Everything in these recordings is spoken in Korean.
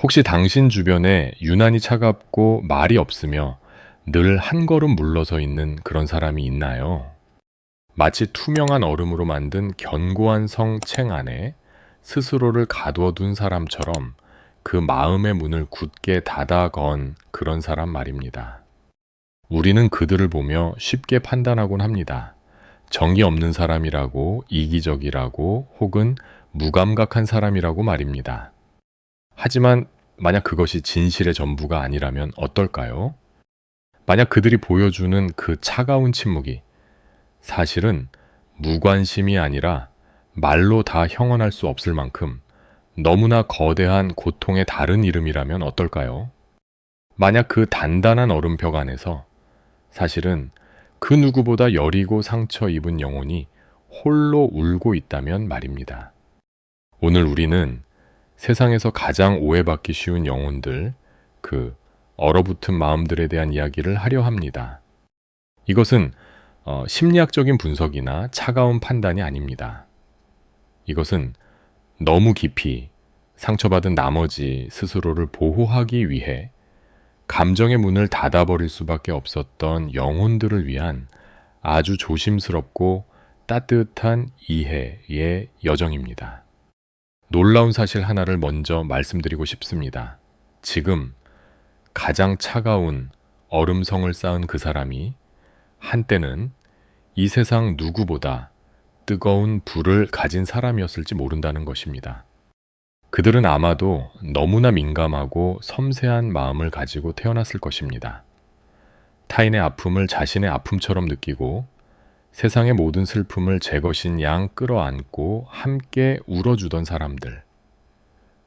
혹시 당신 주변에 유난히 차갑고 말이 없으며 늘 한 걸음 물러서 있는 그런 사람이 있나요? 마치 투명한 얼음으로 만든 견고한 성챙 안에 스스로를 가둬둔 사람처럼 그 마음의 문을 굳게 닫아 건 그런 사람 말입니다. 우리는 그들을 보며 쉽게 판단하곤 합니다. 정이 없는 사람이라고, 이기적이라고, 혹은 무감각한 사람이라고 말입니다. 하지만 만약 그것이 진실의 전부가 아니라면 어떨까요? 만약 그들이 보여주는 그 차가운 침묵이 사실은 무관심이 아니라 말로 다 형언할 수 없을 만큼 너무나 거대한 고통의 다른 이름이라면 어떨까요? 만약 그 단단한 얼음벽 안에서 사실은 그 누구보다 여리고 상처 입은 영혼이 홀로 울고 있다면 말입니다. 오늘 우리는 세상에서 가장 오해받기 쉬운 영혼들, 그 얼어붙은 마음들에 대한 이야기를 하려 합니다. 이것은 심리학적인 분석이나 차가운 판단이 아닙니다. 이것은 너무 깊이 상처받은 나머지 스스로를 보호하기 위해 감정의 문을 닫아버릴 수밖에 없었던 영혼들을 위한 아주 조심스럽고 따뜻한 이해의 여정입니다. 놀라운 사실 하나를 먼저 말씀드리고 싶습니다. 지금 가장 차가운 얼음성을 쌓은 그 사람이 한때는 이 세상 누구보다 뜨거운 불을 가진 사람이었을지 모른다는 것입니다. 그들은 아마도 너무나 민감하고 섬세한 마음을 가지고 태어났을 것입니다. 타인의 아픔을 자신의 아픔처럼 느끼고 세상의 모든 슬픔을 제 것인 양 끌어안고 함께 울어주던 사람들.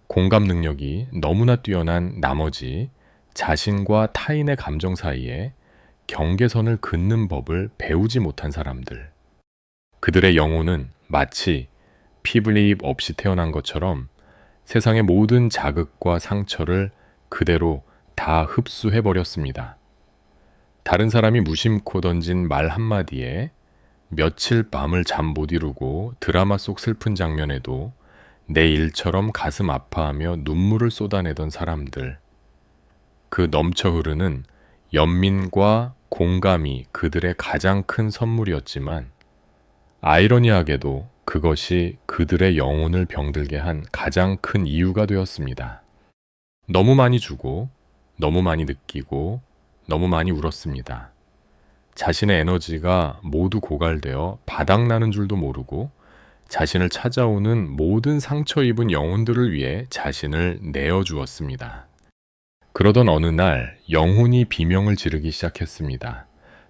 공감 능력이 너무나 뛰어난 나머지 자신과 타인의 감정 사이에 경계선을 긋는 법을 배우지 못한 사람들. 그들의 영혼은 마치 피블립 없이 태어난 것처럼 세상의 모든 자극과 상처를 그대로 다 흡수해버렸습니다. 다른 사람이 무심코 던진 말 한마디에 며칠 밤을 잠 못 이루고 드라마 속 슬픈 장면에도 내 일처럼 가슴 아파하며 눈물을 쏟아내던 사람들. 그 넘쳐 흐르는 연민과 공감이 그들의 가장 큰 선물이었지만 아이러니하게도 그것이 그들의 영혼을 병들게 한 가장 큰 이유가 되었습니다. 너무 많이 주고 너무 많이 느끼고 너무 많이 울었습니다. 자신의 에너지가 모두 고갈되어 바닥나는 줄도 모르고 자신을 찾아오는 모든 상처 입은 영혼들을 위해 자신을 내어주었습니다. 그러던 어느 날 영혼이 비명을 지르기 시작했습니다.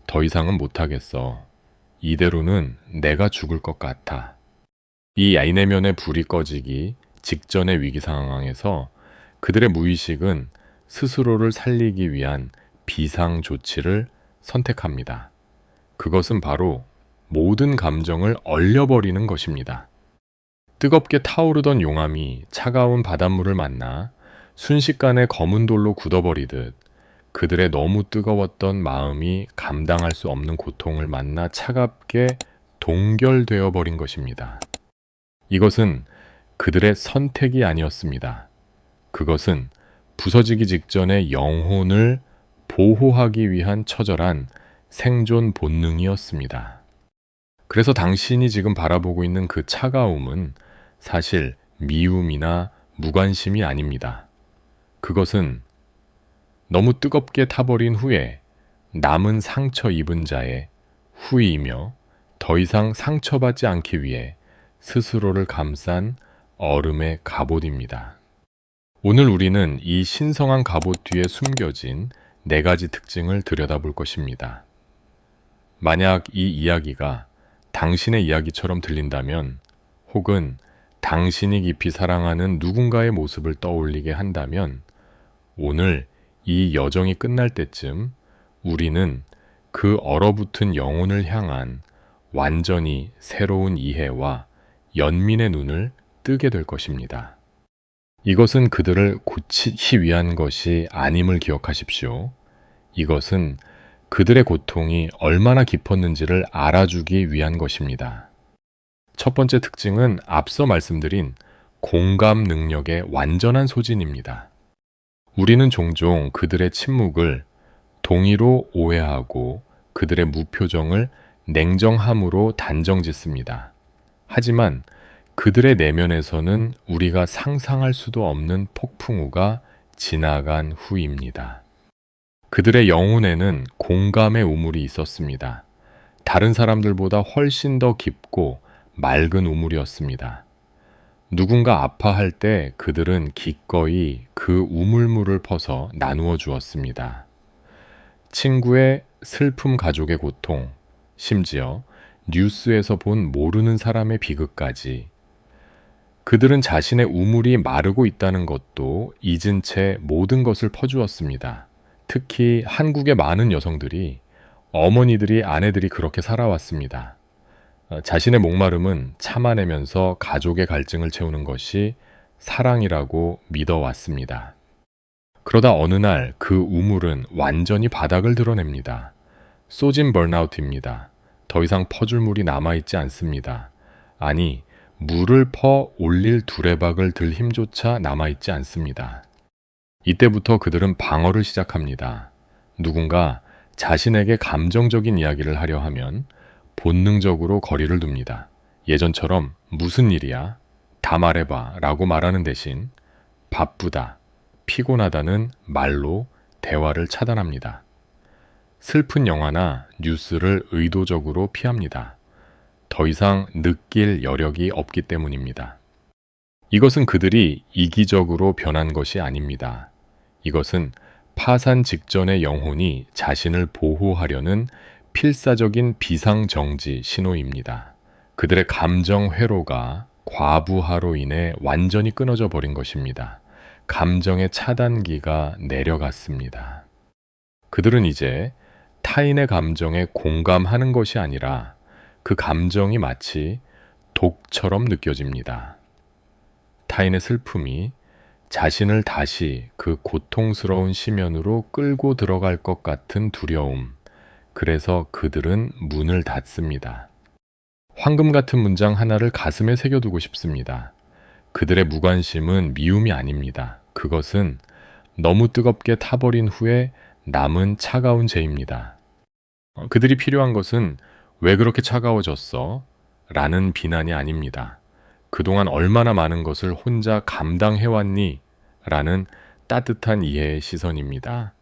더 이상은 못하겠어. 이대로는 내가 죽을 것 같아. 이 야이내면의 불이 꺼지기 직전의 위기 상황에서 그들의 무의식은 스스로를 살리기 위한 비상 조치를 선택합니다. 그것은 바로 모든 감정을 얼려버리는 것입니다. 뜨겁게 타오르던 용암이 차가운 바닷물을 만나 순식간에 검은 돌로 굳어버리듯 그들의 너무 뜨거웠던 마음이 감당할 수 없는 고통을 만나 차갑게 동결되어 버린 것입니다. 이것은 그들의 선택이 아니었습니다. 그것은 부서지기 직전의 영혼을 보호하기 위한 처절한 생존 본능이었습니다. 그래서 당신이 지금 바라보고 있는 그 차가움은 사실 미움이나 무관심이 아닙니다. 그것은 너무 뜨겁게 타버린 후에 남은 상처 입은 자의 후이며 더 이상 상처받지 않기 위해 스스로를 감싼 얼음의 갑옷입니다. 오늘 우리는 이 신성한 갑옷 뒤에 숨겨진 4가지 특징을 들여다볼 것입니다. 만약 이 이야기가 당신의 이야기처럼 들린다면 혹은 당신이 깊이 사랑하는 누군가의 모습을 떠올리게 한다면 오늘 이 여정이 끝날 때쯤 우리는 그 얼어붙은 영혼을 향한 완전히 새로운 이해와 연민의 눈을 뜨게 될 것입니다. 이것은 그들을 고치기 위한 것이 아님을 기억하십시오. 이것은 그들의 고통이 얼마나 깊었는지를 알아주기 위한 것입니다. 첫 번째 특징은 앞서 말씀드린 공감 능력의 완전한 소진입니다. 우리는 종종 그들의 침묵을 동의로 오해하고 그들의 무표정을 냉정함으로 단정짓습니다. 하지만 그들의 내면에서는 우리가 상상할 수도 없는 폭풍우가 지나간 후입니다. 그들의 영혼에는 공감의 우물이 있었습니다. 다른 사람들보다 훨씬 더 깊고 맑은 우물이었습니다. 누군가 아파할 때 그들은 기꺼이 그 우물물을 퍼서 나누어 주었습니다. 친구의 슬픔, 가족의 고통, 심지어 뉴스에서 본 모르는 사람의 비극까지 그들은 자신의 우물이 마르고 있다는 것도 잊은 채 모든 것을 퍼주었습니다. 특히 한국의 많은 여성들이, 어머니들이, 아내들이 그렇게 살아왔습니다. 자신의 목마름은 참아내면서 가족의 갈증을 채우는 것이 사랑이라고 믿어왔습니다. 그러다 어느 날 그 우물은 완전히 바닥을 드러냅니다. 쏟은 번아웃입니다. 더 이상 퍼줄 물이 남아있지 않습니다. 아니, 물을 퍼 올릴 두레박을 들 힘조차 남아있지 않습니다. 이때부터 그들은 방어를 시작합니다. 누군가 자신에게 감정적인 이야기를 하려 하면 본능적으로 거리를 둡니다. 예전처럼 무슨 일이야? 다 말해봐 라고 말하는 대신 바쁘다, 피곤하다는 말로 대화를 차단합니다. 슬픈 영화나 뉴스를 의도적으로 피합니다. 더 이상 느낄 여력이 없기 때문입니다. 이것은 그들이 이기적으로 변한 것이 아닙니다. 이것은 파산 직전의 영혼이 자신을 보호하려는 필사적인 비상정지 신호입니다. 그들의 감정 회로가 과부하로 인해 완전히 끊어져 버린 것입니다. 감정의 차단기가 내려갔습니다. 그들은 이제 타인의 감정에 공감하는 것이 아니라 그 감정이 마치 독처럼 느껴집니다. 타인의 슬픔이 자신을 다시 그 고통스러운 심연으로 끌고 들어갈 것 같은 두려움. 그래서 그들은 문을 닫습니다. 황금 같은 문장 하나를 가슴에 새겨두고 싶습니다. 그들의 무관심은 미움이 아닙니다. 그것은 너무 뜨겁게 타버린 후에 남은 차가운 죄입니다. 그들이 필요한 것은 왜 그렇게 차가워졌어? 라는 비난이 아닙니다. 그동안 얼마나 많은 것을 혼자 감당해왔니? 라는 따뜻한 이해의 시선입니다.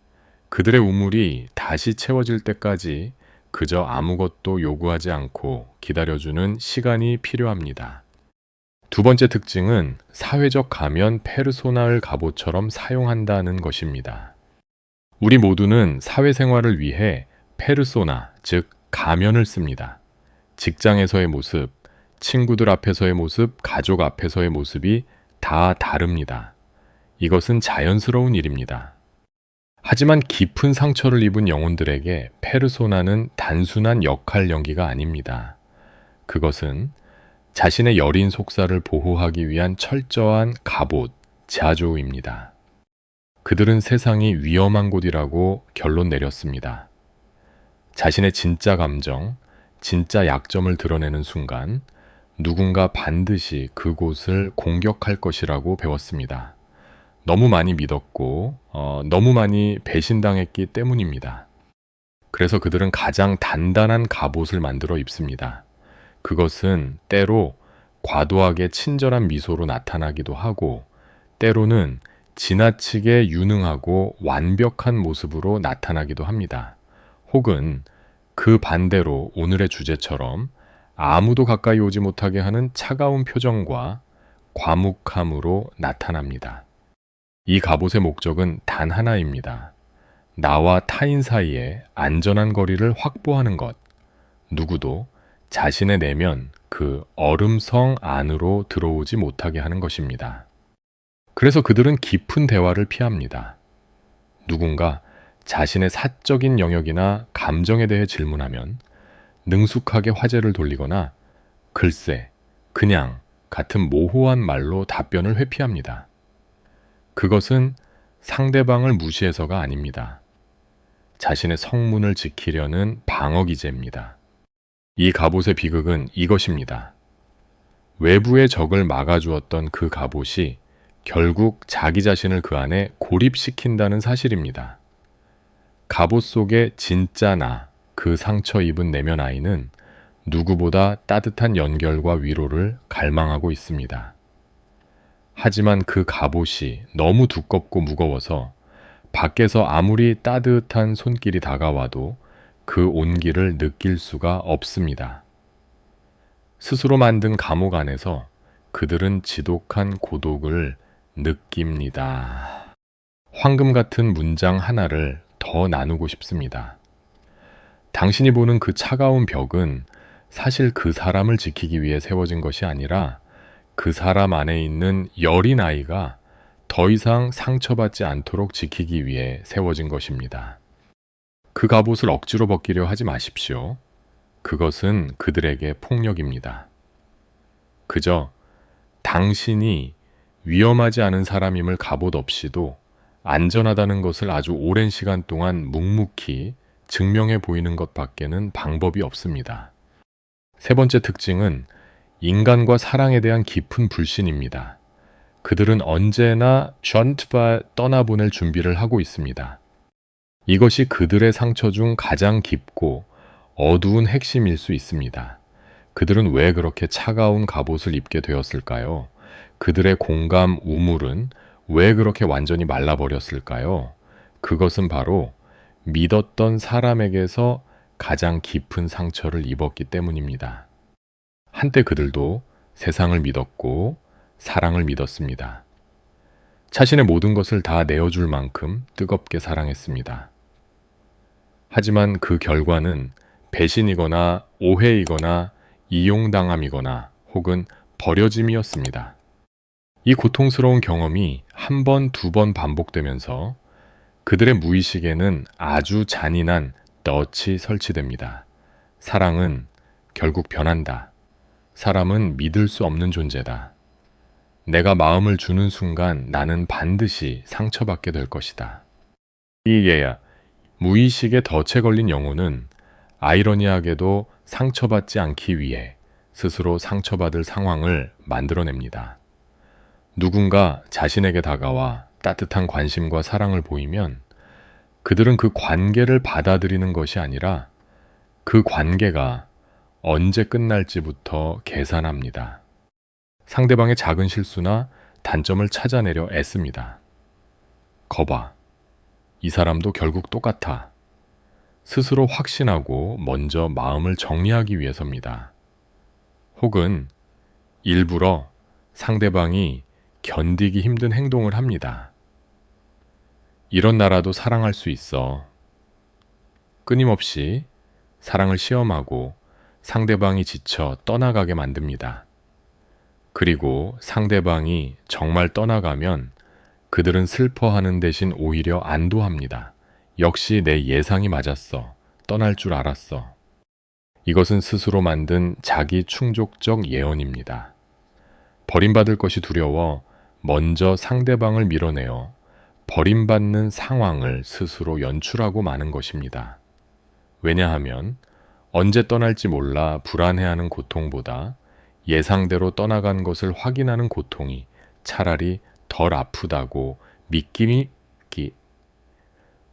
그들의 우물이 다시 채워질 때까지 그저 아무것도 요구하지 않고 기다려주는 시간이 필요합니다. 두 번째 특징은 사회적 가면 페르소나를 갑옷처럼 사용한다는 것입니다. 우리 모두는 사회생활을 위해 페르소나, 즉 가면을 씁니다. 직장에서의 모습, 친구들 앞에서의 모습, 가족 앞에서의 모습이 다 다릅니다. 이것은 자연스러운 일입니다. 하지만 깊은 상처를 입은 영혼들에게 페르소나는 단순한 역할 연기가 아닙니다. 그것은 자신의 여린 속살을 보호하기 위한 철저한 갑옷, 자조입니다. 그들은 세상이 위험한 곳이라고 결론 내렸습니다. 자신의 진짜 감정, 진짜 약점을 드러내는 순간 누군가 반드시 그곳을 공격할 것이라고 배웠습니다. 너무 많이 믿었고 너무 많이 배신당했기 때문입니다. 그래서 그들은 가장 단단한 갑옷을 만들어 입습니다. 그것은 때로 과도하게 친절한 미소로 나타나기도 하고 때로는 지나치게 유능하고 완벽한 모습으로 나타나기도 합니다. 혹은 그 반대로 오늘의 주제처럼 아무도 가까이 오지 못하게 하는 차가운 표정과 과묵함으로 나타납니다. 이 갑옷의 목적은 단 하나입니다. 나와 타인 사이에 안전한 거리를 확보하는 것. 누구도 자신의 내면 그 얼음성 안으로 들어오지 못하게 하는 것입니다. 그래서 그들은 깊은 대화를 피합니다. 누군가 자신의 사적인 영역이나 감정에 대해 질문하면 능숙하게 화제를 돌리거나 글쎄, 그냥 같은 모호한 말로 답변을 회피합니다. 그것은 상대방을 무시해서가 아닙니다. 자신의 성문을 지키려는 방어 기제입니다. 이 갑옷의 비극은 이것입니다. 외부의 적을 막아주었던 그 갑옷이 결국 자기 자신을 그 안에 고립시킨다는 사실입니다. 갑옷 속에 진짜 나, 그 상처 입은 내면 아이는 누구보다 따뜻한 연결과 위로를 갈망하고 있습니다. 하지만 그 갑옷이 너무 두껍고 무거워서 밖에서 아무리 따뜻한 손길이 다가와도 그 온기를 느낄 수가 없습니다. 스스로 만든 감옥 안에서 그들은 지독한 고독을 느낍니다. 황금 같은 문장 하나를 더 나누고 싶습니다. 당신이 보는 그 차가운 벽은 사실 그 사람을 지키기 위해 세워진 것이 아니라 그 사람 안에 있는 여린 아이가 더 이상 상처받지 않도록 지키기 위해 세워진 것입니다. 그 갑옷을 억지로 벗기려 하지 마십시오. 그것은 그들에게 폭력입니다. 그저 당신이 위험하지 않은 사람임을 갑옷 없이도 안전하다는 것을 아주 오랜 시간 동안 묵묵히 증명해 보이는 것밖에는 방법이 없습니다. 세 번째 특징은 인간과 사랑에 대한 깊은 불신입니다. 그들은 언제나 션트바 떠나보낼 준비를 하고 있습니다. 이것이 그들의 상처 중 가장 깊고 어두운 핵심일 수 있습니다. 그들은 왜 그렇게 차가운 갑옷을 입게 되었을까요? 그들의 공감 우물은 왜 그렇게 완전히 말라버렸을까요? 그것은 바로 믿었던 사람에게서 가장 깊은 상처를 입었기 때문입니다. 한때 그들도 세상을 믿었고 사랑을 믿었습니다. 자신의 모든 것을 다 내어줄 만큼 뜨겁게 사랑했습니다. 하지만 그 결과는 배신이거나 오해이거나 이용당함이거나 혹은 버려짐이었습니다. 이 고통스러운 경험이 한 번, 두 번 반복되면서 그들의 무의식에는 아주 잔인한 덫이 설치됩니다. 사랑은 결국 변한다. 사람은 믿을 수 없는 존재다. 내가 마음을 주는 순간 나는 반드시 상처받게 될 것이다. 이에야 무의식에 덫에 걸린 영혼은 아이러니하게도 상처받지 않기 위해 스스로 상처받을 상황을 만들어냅니다. 누군가 자신에게 다가와 따뜻한 관심과 사랑을 보이면 그들은 그 관계를 받아들이는 것이 아니라 그 관계가 언제 끝날지부터 계산합니다. 상대방의 작은 실수나 단점을 찾아내려 애씁니다. 거봐, 이 사람도 결국 똑같아. 스스로 확신하고 먼저 마음을 정리하기 위해서입니다. 혹은 일부러 상대방이 견디기 힘든 행동을 합니다. 이런 나라도 사랑할 수 있어. 끊임없이 사랑을 시험하고 상대방이 지쳐 떠나가게 만듭니다. 그리고 상대방이 정말 떠나가면 그들은 슬퍼하는 대신 오히려 안도합니다. 역시 내 예상이 맞았어. 떠날 줄 알았어. 이것은 스스로 만든 자기 충족적 예언입니다. 버림받을 것이 두려워 먼저 상대방을 밀어내어 버림받는 상황을 스스로 연출하고 마는 것입니다. 왜냐하면 언제 떠날지 몰라 불안해하는 고통보다 예상대로 떠나간 것을 확인하는 고통이 차라리 덜 아프다고 믿기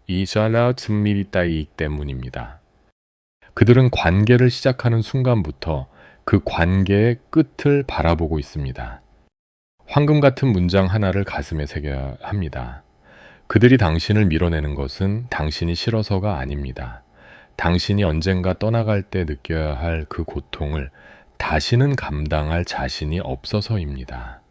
이샬라츠미리따이기 때문입니다. 그들은 관계를 시작하는 순간부터 그 관계의 끝을 바라보고 있습니다. 황금 같은 문장 하나를 가슴에 새겨야 합니다. 그들이 당신을 밀어내는 것은 당신이 싫어서가 아닙니다. 당신이 언젠가 떠나갈 때 느껴야 할 그 고통을 다시는 감당할 자신이 없어서입니다.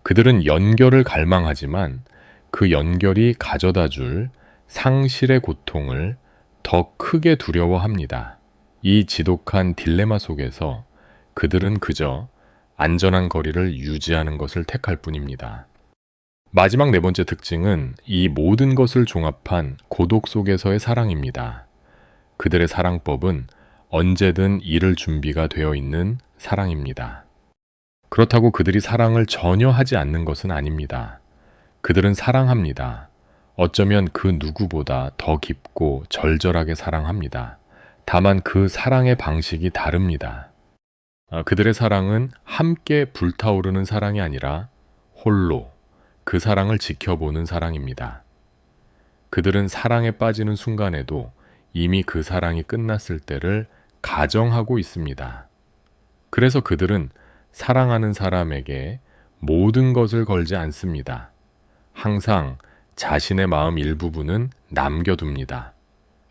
그들은 연결을 갈망하지만 그 연결이 가져다 줄 상실의 고통을 더 크게 두려워합니다. 이 지독한 딜레마 속에서 그들은 그저 안전한 거리를 유지하는 것을 택할 뿐입니다. 마지막 네 번째 특징은 이 모든 것을 종합한 고독 속에서의 사랑입니다. 그들의 사랑법은 언제든 잃을 준비가 되어 있는 사랑입니다. 그렇다고 그들이 사랑을 전혀 하지 않는 것은 아닙니다. 그들은 사랑합니다. 어쩌면 그 누구보다 더 깊고 절절하게 사랑합니다. 다만 그 사랑의 방식이 다릅니다. 그들의 사랑은 함께 불타오르는 사랑이 아니라 홀로 그 사랑을 지켜보는 사랑입니다. 그들은 사랑에 빠지는 순간에도 이미 그 사랑이 끝났을 때를 가정하고 있습니다. 그래서 그들은 사랑하는 사람에게 모든 것을 걸지 않습니다. 항상 자신의 마음 일부분은 남겨둡니다.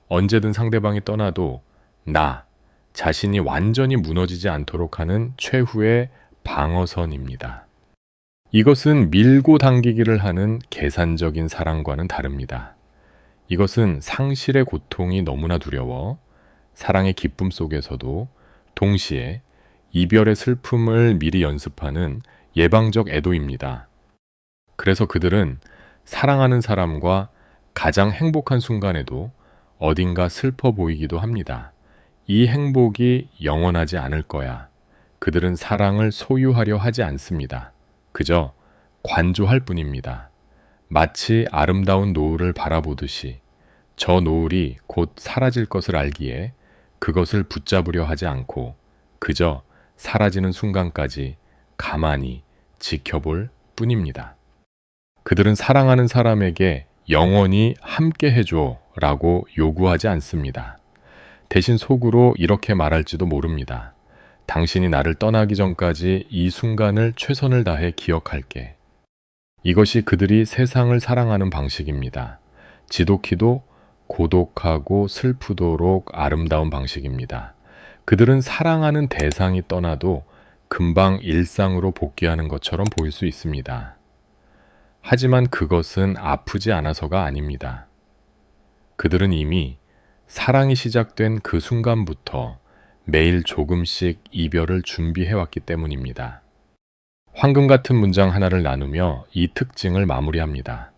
언제든 상대방이 떠나도 나 자신이 완전히 무너지지 않도록 하는 최후의 방어선입니다. 이것은 밀고 당기기를 하는 계산적인 사랑과는 다릅니다. 이것은 상실의 고통이 너무나 두려워 사랑의 기쁨 속에서도 동시에 이별의 슬픔을 미리 연습하는 예방적 애도입니다. 그래서 그들은 사랑하는 사람과 가장 행복한 순간에도 어딘가 슬퍼 보이기도 합니다. 이 행복이 영원하지 않을 거야. 그들은 사랑을 소유하려 하지 않습니다. 그저 관조할 뿐입니다. 마치 아름다운 노을을 바라보듯이 저 노을이 곧 사라질 것을 알기에 그것을 붙잡으려 하지 않고 그저 사라지는 순간까지 가만히 지켜볼 뿐입니다. 그들은 사랑하는 사람에게 영원히 함께 해줘 라고 요구하지 않습니다. 대신 속으로 이렇게 말할지도 모릅니다. 당신이 나를 떠나기 전까지 이 순간을 최선을 다해 기억할게. 이것이 그들이 세상을 사랑하는 방식입니다. 지독히도 고독하고 슬프도록 아름다운 방식입니다. 그들은 사랑하는 대상이 떠나도 금방 일상으로 복귀하는 것처럼 보일 수 있습니다. 하지만 그것은 아프지 않아서가 아닙니다. 그들은 이미 사랑이 시작된 그 순간부터 매일 조금씩 이별을 준비해왔기 때문입니다. 황금 같은 문장 하나를 나누며 이 특징을 마무리합니다.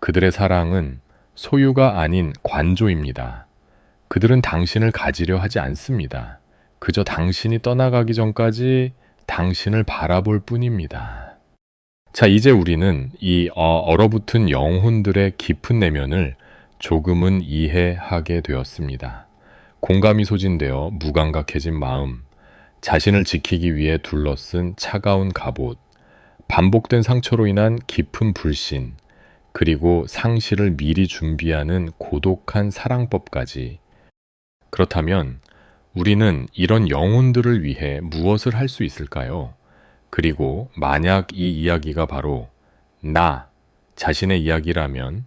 그들의 사랑은 소유가 아닌 관조입니다. 그들은 당신을 가지려 하지 않습니다. 그저 당신이 떠나가기 전까지 당신을 바라볼 뿐입니다. 자, 이제 우리는 이 얼어붙은 영혼들의 깊은 내면을 조금은 이해하게 되었습니다. 공감이 소진되어 무감각해진 마음, 자신을 지키기 위해 둘러쓴 차가운 갑옷, 반복된 상처로 인한 깊은 불신, 그리고 상실을 미리 준비하는 고독한 사랑법까지. 그렇다면 우리는 이런 영혼들을 위해 무엇을 할 수 있을까요? 그리고 만약 이 이야기가 바로 나 자신의 이야기라면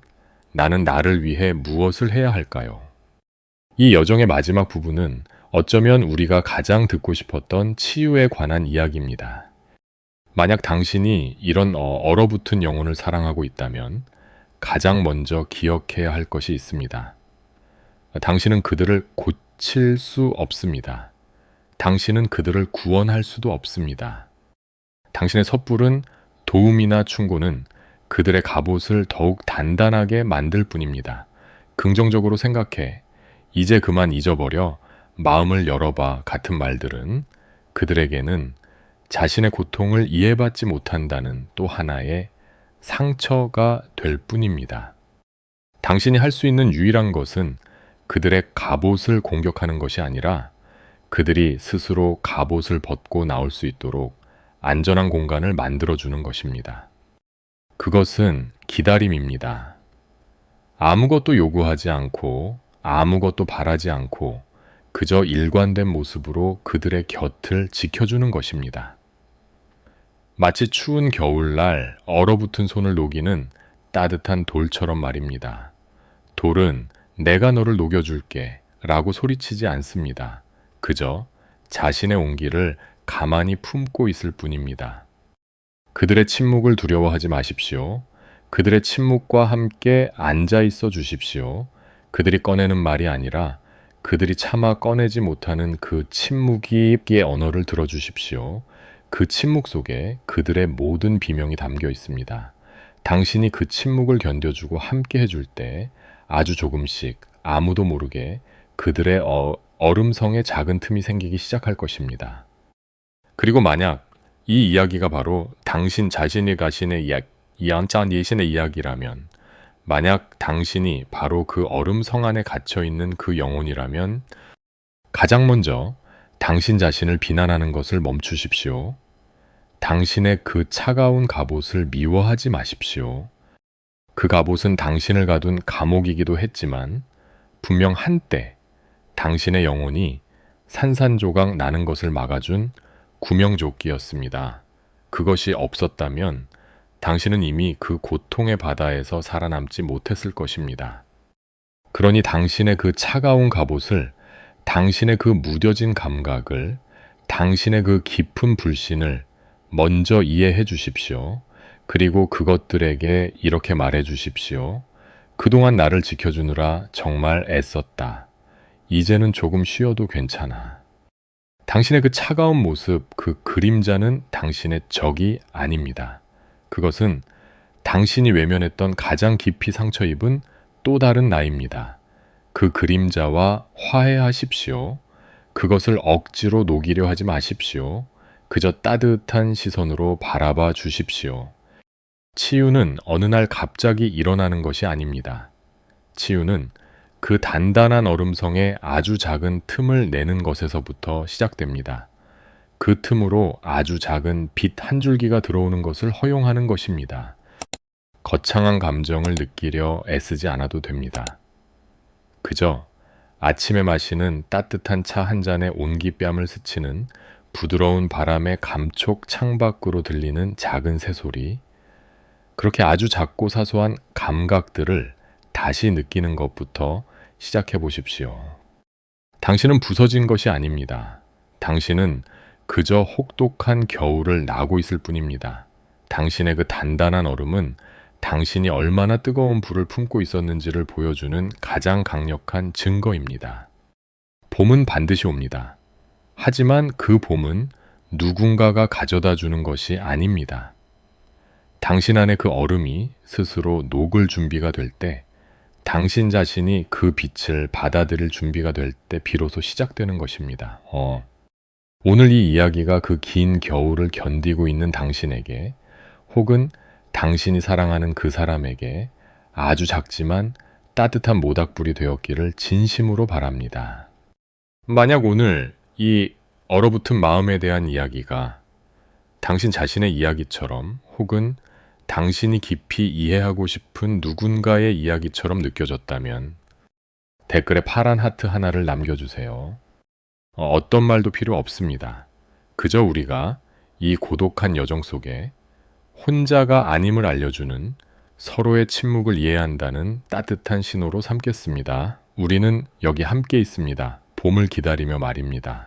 나는 나를 위해 무엇을 해야 할까요? 이 여정의 마지막 부분은 어쩌면 우리가 가장 듣고 싶었던 치유에 관한 이야기입니다. 만약 당신이 이런 얼어붙은 영혼을 사랑하고 있다면 가장 먼저 기억해야 할 것이 있습니다. 당신은 그들을 고칠 수 없습니다. 당신은 그들을 구원할 수도 없습니다. 당신의 섣부른 도움이나 충고는 그들의 갑옷을 더욱 단단하게 만들 뿐입니다. 긍정적으로 생각해. 이제 그만 잊어버려. 마음을 열어봐 같은 말들은 그들에게는 자신의 고통을 이해받지 못한다는 또 하나의 상처가 될 뿐입니다. 당신이 할 수 있는 유일한 것은 그들의 갑옷을 공격하는 것이 아니라 그들이 스스로 갑옷을 벗고 나올 수 있도록 안전한 공간을 만들어주는 것입니다. 그것은 기다림입니다. 아무것도 요구하지 않고 아무것도 바라지 않고 그저 일관된 모습으로 그들의 곁을 지켜주는 것입니다. 마치 추운 겨울날 얼어붙은 손을 녹이는 따뜻한 돌처럼 말입니다. 돌은 내가 너를 녹여줄게 라고 소리치지 않습니다. 그저 자신의 온기를 가만히 품고 있을 뿐입니다. 그들의 침묵을 두려워하지 마십시오. 그들의 침묵과 함께 앉아 있어 주십시오. 그들이 꺼내는 말이 아니라 그들이 차마 꺼내지 못하는 그 침묵의 언어를 들어주십시오. 그 침묵 속에 그들의 모든 비명이 담겨 있습니다. 당신이 그 침묵을 견뎌주고 함께 해줄 때 아주 조금씩 아무도 모르게 그들의 얼음성에 작은 틈이 생기기 시작할 것입니다. 그리고 만약 이 이야기가 바로 당신 자신이 가신의 양짱예신의 이야기라면, 만약 당신이 바로 그 얼음성 안에 갇혀있는 그 영혼이라면 가장 먼저 당신 자신을 비난하는 것을 멈추십시오. 당신의 그 차가운 갑옷을 미워하지 마십시오. 그 갑옷은 당신을 가둔 감옥이기도 했지만 분명 한때 당신의 영혼이 산산조각 나는 것을 막아준 구명조끼였습니다. 그것이 없었다면 당신은 이미 그 고통의 바다에서 살아남지 못했을 것입니다. 그러니 당신의 그 차가운 갑옷을, 당신의 그 무뎌진 감각을, 당신의 그 깊은 불신을 먼저 이해해 주십시오. 그리고 그것들에게 이렇게 말해 주십시오. 그동안 나를 지켜주느라 정말 애썼다. 이제는 조금 쉬어도 괜찮아. 당신의 그 차가운 모습, 그 그림자는 당신의 적이 아닙니다. 그것은 당신이 외면했던 가장 깊이 상처 입은 또 다른 나입니다. 그 그림자와 화해하십시오. 그것을 억지로 녹이려 하지 마십시오. 그저 따뜻한 시선으로 바라봐 주십시오. 치유는 어느 날 갑자기 일어나는 것이 아닙니다. 치유는 그 단단한 얼음성에 아주 작은 틈을 내는 것에서부터 시작됩니다. 그 틈으로 아주 작은 빛 한 줄기가 들어오는 것을 허용하는 것입니다. 거창한 감정을 느끼려 애쓰지 않아도 됩니다. 그저 아침에 마시는 따뜻한 차 한 잔에 온기뺨을 스치는 부드러운 바람의 감촉 창밖으로 들리는 작은 새소리, 그렇게 아주 작고 사소한 감각들을 다시 느끼는 것부터 시작해 보십시오. 당신은 부서진 것이 아닙니다. 당신은 그저 혹독한 겨울을 나고 있을 뿐입니다. 당신의 그 단단한 얼음은 당신이 얼마나 뜨거운 불을 품고 있었는지를 보여주는 가장 강력한 증거입니다. 봄은 반드시 옵니다. 하지만 그 봄은 누군가가 가져다 주는 것이 아닙니다. 당신 안에 그 얼음이 스스로 녹을 준비가 될 때, 당신 자신이 그 빛을 받아들일 준비가 될 때 비로소 시작되는 것입니다. 오늘 이 이야기가 그 긴 겨울을 견디고 있는 당신에게, 혹은 당신이 사랑하는 그 사람에게 아주 작지만 따뜻한 모닥불이 되었기를 진심으로 바랍니다. 만약 오늘 이 얼어붙은 마음에 대한 이야기가 당신 자신의 이야기처럼, 혹은 당신이 깊이 이해하고 싶은 누군가의 이야기처럼 느껴졌다면 댓글에 파란 하트 하나를 남겨주세요. 어떤 말도 필요 없습니다. 그저 우리가 이 고독한 여정 속에 혼자가 아님을 알려주는, 서로의 침묵을 이해한다는 따뜻한 신호로 삼겠습니다. 우리는 여기 함께 있습니다. 봄을 기다리며 말입니다.